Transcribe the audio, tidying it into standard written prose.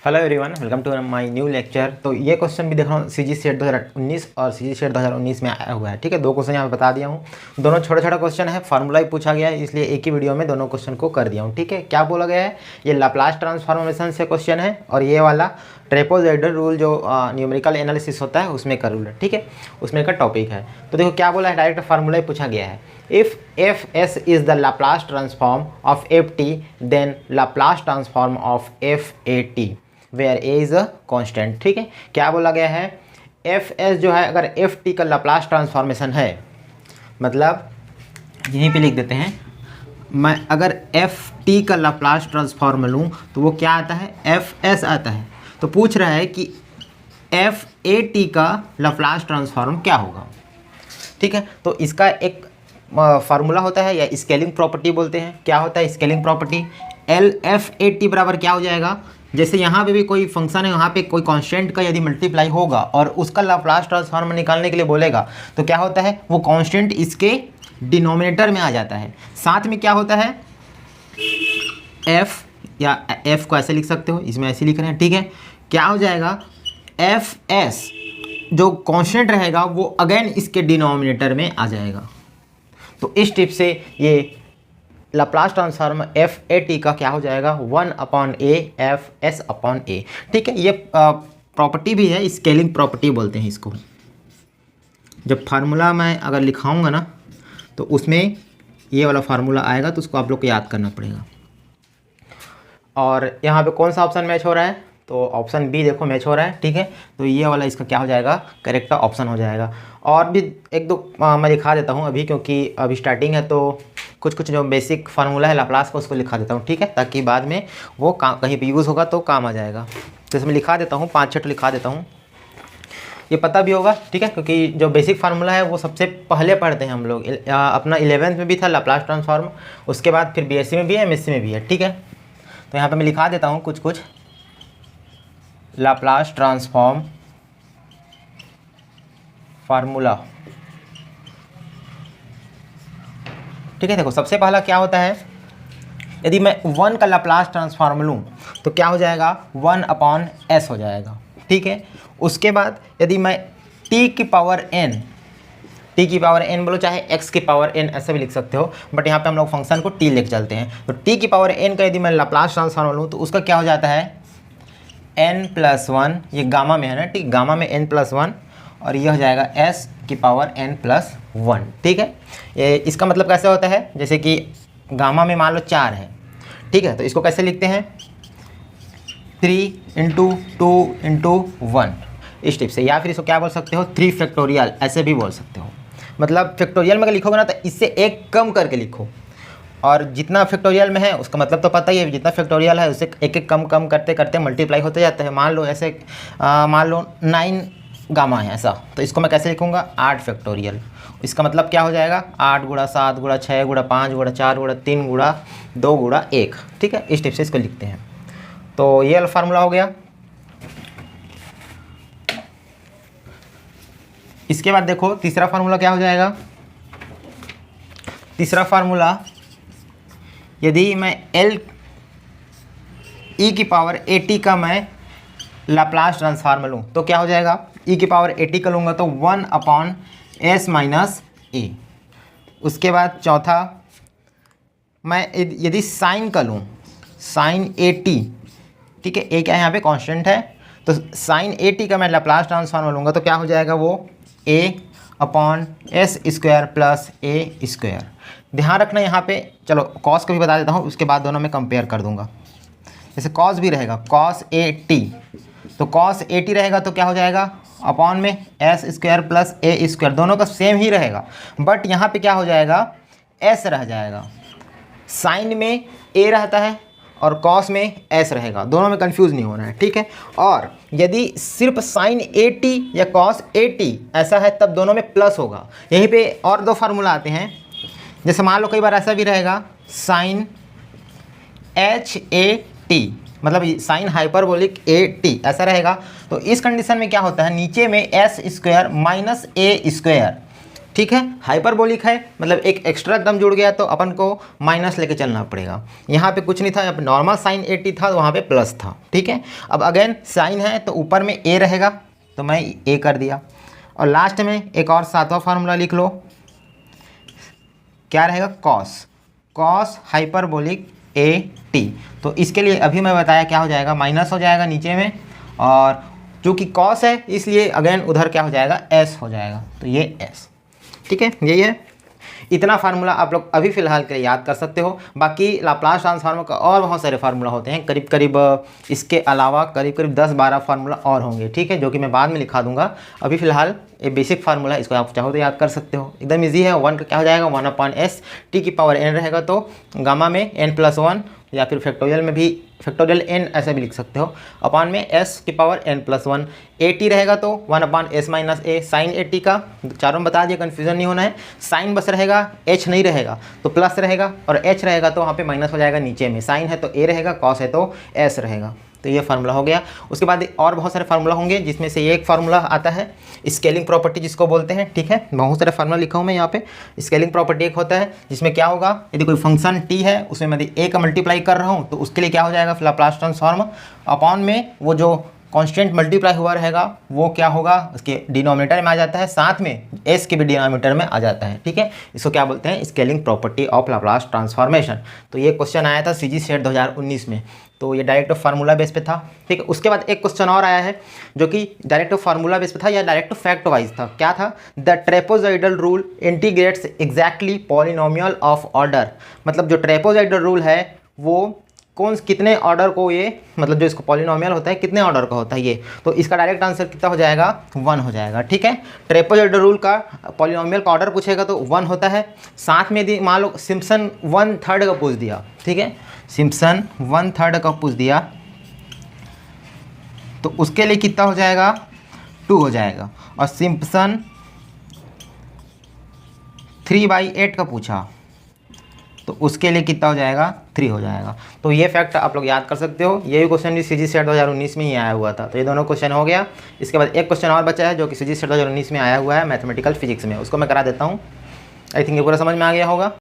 Hello everyone, welcome to my new lecture. तो ये question भी देख रहा हूँ सीजी सेट 2019 और सीजी सेट 2019 में आया हुआ है। ठीक है, दो क्वेश्चन यहाँ पे बता दिया हूँ। दोनों छोटा छोटा क्वेश्चन है, फार्मूला ही पूछा गया है, इसलिए एक ही वीडियो में दोनों क्वेश्चन को कर दिया हूँ। ठीक है, क्या बोला गया है, ये लाप्लास ट्रांसफॉर्मेशन से क्वेश्चन है और ये वाला ट्रेपेजॉइडल रूल जो न्यूमेरिकल एनालिसिस होता है उसमें का रूल है। ठीक है, उसमें का टॉपिक है। तो देखो क्या बोला है, डायरेक्ट फार्मूला ही पूछा गया है। If F S is the Laplace transform of F T then Laplace transform of F A T where A is a constant. ठीक है, क्या बोला गया है, एफ एस जो है अगर एफ टी का लाप्लास ट्रांसफॉर्मेशन है, मतलब यहीं पे लिख देते हैं, मैं अगर एफ टी का लाप्लास ट्रांसफॉर्म लूँ तो वो क्या आता है, एफ एस आता है। तो पूछ रहा है कि एफ ए टी का लाप्लास ट्रांसफॉर्म क्या होगा। ठीक है, तो इसका एक फार्मूला होता है या स्केलिंग प्रॉपर्टी बोलते हैं। क्या होता है scaling property, L F A T बराबर क्या हो जाएगा, जैसे यहाँ पे भी कोई फंक्शन है, यहाँ पे कोई कांस्टेंट का यदि मल्टीप्लाई होगा और उसका लाप्लास ट्रांसफॉर्म निकालने के लिए बोलेगा तो क्या होता है, वो कांस्टेंट इसके डिनोमिनेटर में आ जाता है। साथ में क्या होता है, एफ या एफ को ऐसे लिख सकते हो, इसमें ऐसे लिख रहे हैं। ठीक है, क्या हो जाएगा, एफ एस जो कांस्टेंट रहेगा वो अगेन इसके डिनोमिनेटर में आ जाएगा। तो इस टिप से ये Laplace transform F A T का क्या हो जाएगा, 1/a एफ एस अपॉन ए। ठीक है, ये प्रॉपर्टी भी है, स्केलिंग प्रॉपर्टी बोलते हैं इसको। जब फार्मूला मैं अगर लिखाऊंगा ना तो उसमें ये वाला फार्मूला आएगा, तो उसको आप लोग को याद करना पड़ेगा। और यहाँ पे कौन सा ऑप्शन मैच हो रहा है, तो ऑप्शन बी देखो मैच हो रहा है। ठीक है, तो ये वाला इसका क्या हो जाएगा, करेक्ट ऑप्शन हो जाएगा। और भी एक दो मैं लिखा देता हूँ अभी, क्योंकि अभी स्टार्टिंग है तो कुछ जो बेसिक फार्मूला है लाप्लास का उसको लिखा देता हूँ। ठीक है, ताकि बाद में वो कहीं पे यूज़ होगा तो काम आ जाएगा। तो इसमें लिखा देता हूँ, 5-6 लिखा देता हूँ, ये पता भी होगा। ठीक है, क्योंकि जो बेसिक फार्मूला है वो सबसे पहले पढ़ते हैं हम लोग। अपना 11th में भी था लाप्लास ट्रांसफॉर्म, उसके बाद फिर बीएससी में भी है, एमएससी में भी है। ठीक है, तो यहाँ पर मैं लिखा देता हूँ कुछ लाप्लास ट्रांसफॉर्म फार्मूला। ठीक है, देखो सबसे पहला क्या होता है, यदि मैं 1 का लाप्लास ट्रांसफॉर्म लूँ तो क्या हो जाएगा, 1/s हो जाएगा। ठीक है, उसके बाद यदि मैं t की पावर n बोलो, चाहे x की पावर n ऐसे भी लिख सकते हो, बट यहाँ पे हम लोग फंक्शन को t लेके चलते हैं। तो t की पावर n का यदि मैं लाप्लास ट्रांसफॉर्म लूँ तो उसका क्या हो जाता है, n+1, ये गामा में है ना, ठीक, गामा में n+1 और ये हो जाएगा s की पावर n+1। ठीक है, ये इसका मतलब कैसे होता है, जैसे कि गामा में मान लो 4 है। ठीक है, तो इसको कैसे लिखते हैं, 3 × 2 × 1 इस टिप से, या फिर इसको क्या बोल सकते हो, 3 फैक्टोरियल ऐसे भी बोल सकते हो। मतलब फैक्टोरियल में अगर लिखोगे ना तो इससे एक कम करके लिखो, और जितना फैक्टोरियल में है उसका मतलब तो पता ही है, जितना फैक्टोरियल है उससे एक एक कम करते करते मल्टीप्लाई होते जाता है। मान लो ऐसे मान लो 9 गामा है ऐसा, तो इसको मैं कैसे लिखूंगा, 8 फैक्टोरियल। इसका मतलब क्या हो जाएगा, 8 × 7 × 6 × 5 × 4 × 3 × 2 × 1। ठीक है, इस टिप से इसको लिखते हैं। तो ये वाला फार्मूला हो गया। इसके बाद देखो तीसरा फार्मूला क्या हो जाएगा, तीसरा फार्मूला यदि मैं एल ई की पावर ए टी का मैं लाप्लास ट्रांसफॉर्म लूँ तो क्या हो जाएगा, ई की पावर ए टी का लूँगा तो 1/s - a। उसके बाद चौथा मैं यदि साइन का लूँ, साइन ए टी, ठीक है, ए क्या है यहाँ पे कांस्टेंट है, तो साइन ए टी का मैं लाप्लास ट्रांसफॉर्म लूँगा तो क्या हो जाएगा, वो a/s² + a²। ध्यान रखना यहाँ पे, चलो कॉस को भी बता देता हूँ, उसके बाद दोनों में कंपेयर कर दूंगा। जैसे कॉस भी रहेगा, cos a t, तो cos a t रहेगा तो क्या हो जाएगा, अपॉन में s² + a², दोनों का सेम ही रहेगा, बट यहाँ पे क्या हो जाएगा, s रह जाएगा। साइन में a रहता है और cos में s रहेगा, दोनों में कंफ्यूज नहीं होना है। ठीक है, और यदि सिर्फ साइन ए टी या cos a t ऐसा है तब दोनों में प्लस होगा। यहीं पे और दो फार्मूला आते हैं, जैसे मान लो कई बार ऐसा भी रहेगा, साइन HAT, मतलब साइन हाइपरबोलिक AT ऐसा रहेगा। तो इस कंडीशन में क्या होता है, नीचे में s² - a², ठीक है। हाइपरबोलिक है मतलब एक एक्स्ट्रा टर्म जुड़ गया तो अपन को माइनस लेके चलना पड़ेगा। यहाँ पे कुछ नहीं था, यहाँ पे नॉर्मल साइन 80 था तो वहाँ पे प्लस था, ठीक है। अब अगेन साइन है तो ऊपर में ए रहेगा तो मैं ए कर दिया, और लास्ट में एक और सातवां फार्मूला लिख लो, क्या रहेगा, cos, cos hyperbolic A T. तो इसके लिए अभी मैं बताया क्या हो जाएगा, माइनस हो जाएगा नीचे में, और चूँकि कॉस है इसलिए अगेन उधर क्या हो जाएगा, एस हो जाएगा, तो ये एस, ठीक है। यही है, इतना फार्मूला आप लोग अभी फ़िलहाल के लिए याद कर सकते हो। बाकी लाप्लास ट्रांसफॉर्म का और बहुत सारे फार्मूला होते हैं, करीब करीब इसके अलावा करीब करीब 10-12 फार्मूला और होंगे, ठीक है, जो कि मैं बाद में लिखा दूंगा। अभी फ़िलहाल ये बेसिक फार्मूला, इसको आप चाहो तो याद कर सकते हो, एकदम ईजी है। 1 का क्या हो जाएगा, 1/s, टी की पावर n रहेगा तो गामा में n+1, या फिर फैक्टोरियल में भी फैक्टोरियल n ऐसे भी लिख सकते हो, अपान में s की पावर n+1। ए टी रहेगा तो 1/s - a, साइन 80 का चारों में बता दिया, कन्फ्यूजन नहीं होना है। साइन बस रहेगा, h नहीं रहेगा तो प्लस रहेगा, और h रहेगा तो वहाँ पे माइनस हो जाएगा नीचे में। साइन है तो a रहेगा, कॉस है तो s रहेगा। तो ये फार्मूला हो गया। उसके बाद और बहुत सारे फार्मूला होंगे, जिसमें से ये एक फार्मूला आता है स्केलिंग प्रॉपर्टी जिसको बोलते हैं, ठीक है। बहुत सारे फार्मूला लिखा हूँ मैं यहाँ पे। स्केलिंग प्रॉपर्टी एक होता है जिसमें क्या होगा, यदि कोई फंक्शन t है उसमें मैं a का मल्टीप्लाई कर रहा हूँ तो उसके लिए क्या हो जाएगा, लाप्लास ट्रांसफॉर्म अपॉन में वो जो कांस्टेंट मल्टीप्लाई हुआ रहेगा वो क्या होगा, उसके डिनोमिनेटर में आ जाता है, साथ में s के भी डिनोमिनेटर में आ जाता है, ठीक है। इसको क्या बोलते हैं, scaling property of Laplace transformation. तो ये क्वेश्चन आया था सीजी सेट 2019 में, तो ये डायरेक्ट फार्मूला बेस पे था, ठीक है। उसके बाद एक क्वेश्चन और आया है जो कि डायरेक्ट फार्मूला बेस पे था या डायरेक्ट फैक्ट वाइज था। क्या था, the trapezoidal rule integrates exactly polynomial of order. मतलब जो ट्रेपोजॉइडल रूल है वो कितने ऑर्डर को, ये मतलब जो इसको पॉलिनोमियल होता है कितने ऑर्डर का होता है ये, तो इसका डायरेक्ट आंसर कितना हो जाएगा, 1 हो जाएगा, ठीक है। ट्रेपोजॉइडल रूल का पॉलिनोमियल का ऑर्डर पूछेगा तो 1 होता है। साथ में यदि मान लो सिम्पसन 1/3 का पूछ दिया, ठीक है, सिम्पसन 1/3 का पूछ दिया तो उसके लिए कितना हो जाएगा, 2 हो जाएगा। और सिम्पसन 3/8 का पूछा तो उसके लिए कितना हो जाएगा, 3 हो जाएगा। तो ये फैक्ट आप लोग याद कर सकते हो। ये भी क्वेश्चन भी सीजी सेट 2019 में ही आया हुआ था। तो ये दोनों क्वेश्चन हो गया। इसके बाद एक क्वेश्चन और बचा है जो कि सीजी सेट 2019 में आया हुआ है मैथमेटिकल फिजिक्स में, उसको मैं करा देता हूँ। आई थिंक ये पूरा समझ में आ गया होगा।